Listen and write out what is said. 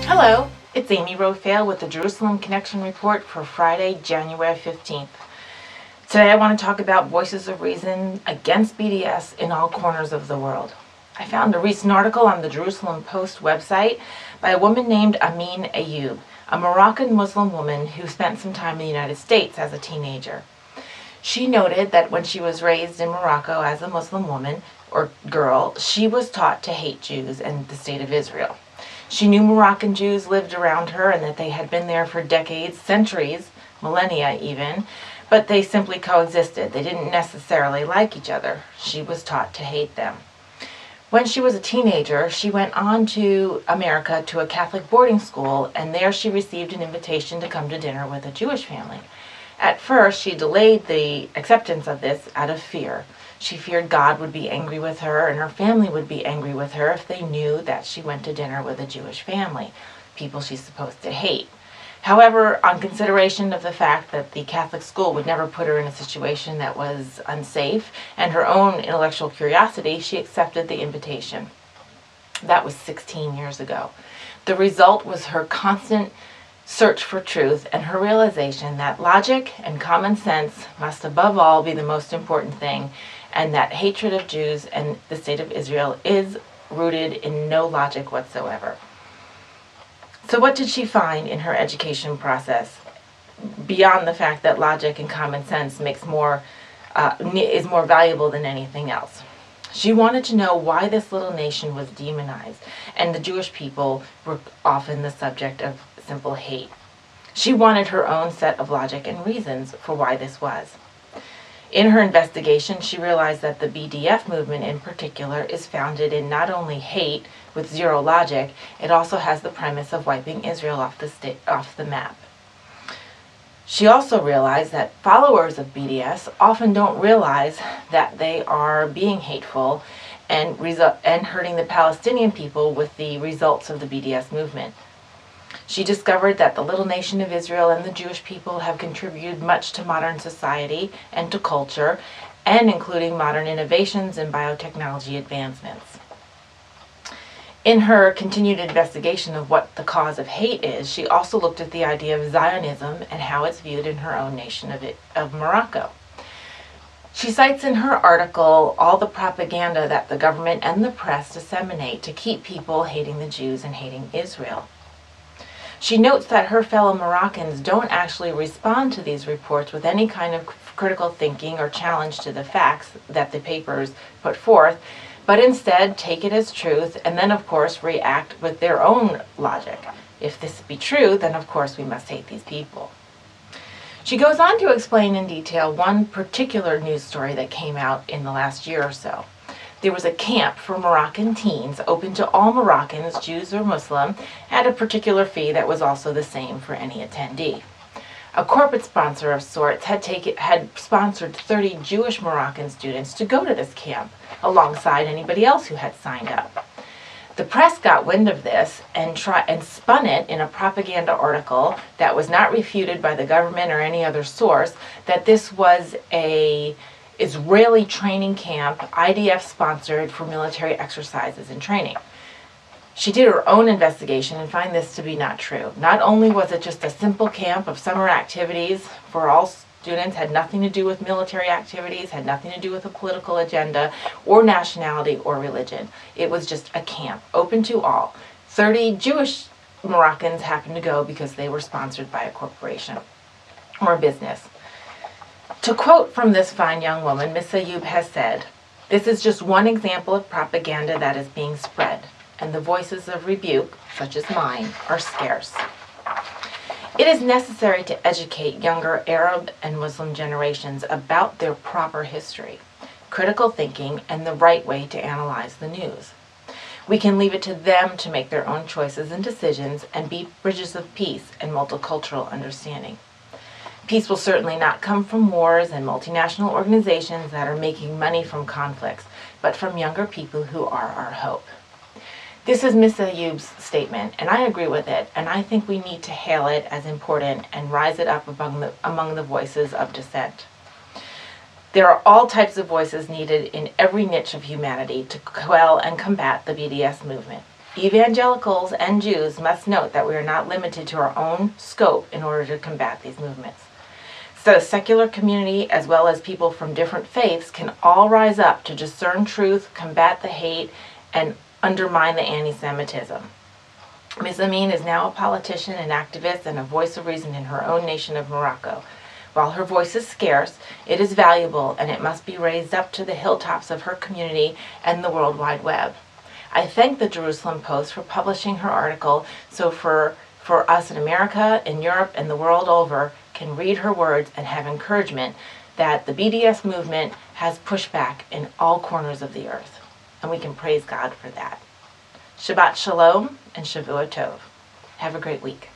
Hello, it's Amy Rothale with the Jerusalem Connection Report for Friday, January 15th. Today I want to talk about voices of reason against BDS in all corners of the world. I found a recent article on the Jerusalem Post website by a woman named Amin Ayoub, a Moroccan Muslim woman who spent some time in the United States as a teenager. She noted that when she was raised in Morocco as a Muslim woman or girl, she was taught to hate Jews and the state of Israel. She knew Moroccan Jews lived around her and that they had been there for decades, centuries, millennia even, but they simply coexisted. They didn't necessarily like each other. She was taught to hate them. When she was a teenager, she went on to America to a Catholic boarding school, and there she received an invitation to come to dinner with a Jewish family. At first, she delayed the acceptance of this out of fear. She feared God would be angry with her and her family would be angry with her if they knew that she went to dinner with a Jewish family, people she's supposed to hate. However, on consideration of the fact that the Catholic school would never put her in a situation that was unsafe and her own intellectual curiosity, she accepted the invitation. That was 16 years ago. The result was her constant search for truth and her realization that logic and common sense must above all be the most important thing, and that hatred of Jews and the state of Israel is rooted in no logic whatsoever. So what did she find in her education process beyond the fact that logic and common sense is more valuable than anything else? She wanted to know why this little nation was demonized and the Jewish people were often the subject of simple hate. She wanted her own set of logic and reasons for why this was. In her investigation, she realized that the BDS movement in particular is founded in not only hate with zero logic, it also has the premise of wiping Israel off the map. She also realized that followers of BDS often don't realize that they are being hateful and hurting the Palestinian people with the results of the BDS movement. She discovered that the little nation of Israel and the Jewish people have contributed much to modern society and to culture, and including modern innovations and biotechnology advancements. In her continued investigation of what the cause of hate is, she also looked at the idea of Zionism and how it's viewed in her own nation of Morocco. She cites in her article all the propaganda that the government and the press disseminate to keep people hating the Jews and hating Israel. She notes that her fellow Moroccans don't actually respond to these reports with any kind of critical thinking or challenge to the facts that the papers put forth, but instead take it as truth and then, of course, react with their own logic. If this be true, then of course we must hate these people. She goes on to explain in detail one particular news story that came out in the last year or so. There was a camp for Moroccan teens open to all Moroccans, Jews or Muslim, at a particular fee that was also the same for any attendee. A corporate sponsor of sorts had sponsored 30 Jewish Moroccan students to go to this camp, alongside anybody else who had signed up. The press got wind of this and spun it in a propaganda article that was not refuted by the government or any other source, that this was a Israeli training camp, IDF sponsored for military exercises and training. She did her own investigation and found this to be not true. Not only was it just a simple camp of summer activities for all students, had nothing to do with military activities, had nothing to do with a political agenda or nationality or religion. It was just a camp open to all. 30 Jewish Moroccans happened to go because they were sponsored by a corporation or a business. To quote from this fine young woman, Miss Ayoub has said, "This is just one example of propaganda that is being spread, and the voices of rebuke, such as mine, are scarce. It is necessary to educate younger Arab and Muslim generations about their proper history, critical thinking, and the right way to analyze the news. We can leave it to them to make their own choices and decisions and be bridges of peace and multicultural understanding. Peace will certainly not come from wars and multinational organizations that are making money from conflicts, but from younger people who are our hope." This is Miss Ayoub's statement, and I agree with it, and I think we need to hail it as important and rise it up among the voices of dissent. There are all types of voices needed in every niche of humanity to quell and combat the BDS movement. Evangelicals and Jews must note that we are not limited to our own scope in order to combat these movements. So secular community, as well as people from different faiths, can all rise up to discern truth, combat the hate, and undermine the anti-Semitism. Ms. Amin is now a politician, an activist, and a voice of reason in her own nation of Morocco. While her voice is scarce, it is valuable, and it must be raised up to the hilltops of her community and the World Wide Web. I thank the Jerusalem Post for publishing her article so for us in America, in Europe, and the world over can read her words and have encouragement that the BDS movement has pushback in all corners of the earth. And we can praise God for that. Shabbat Shalom and Shavua Tov. Have a great week.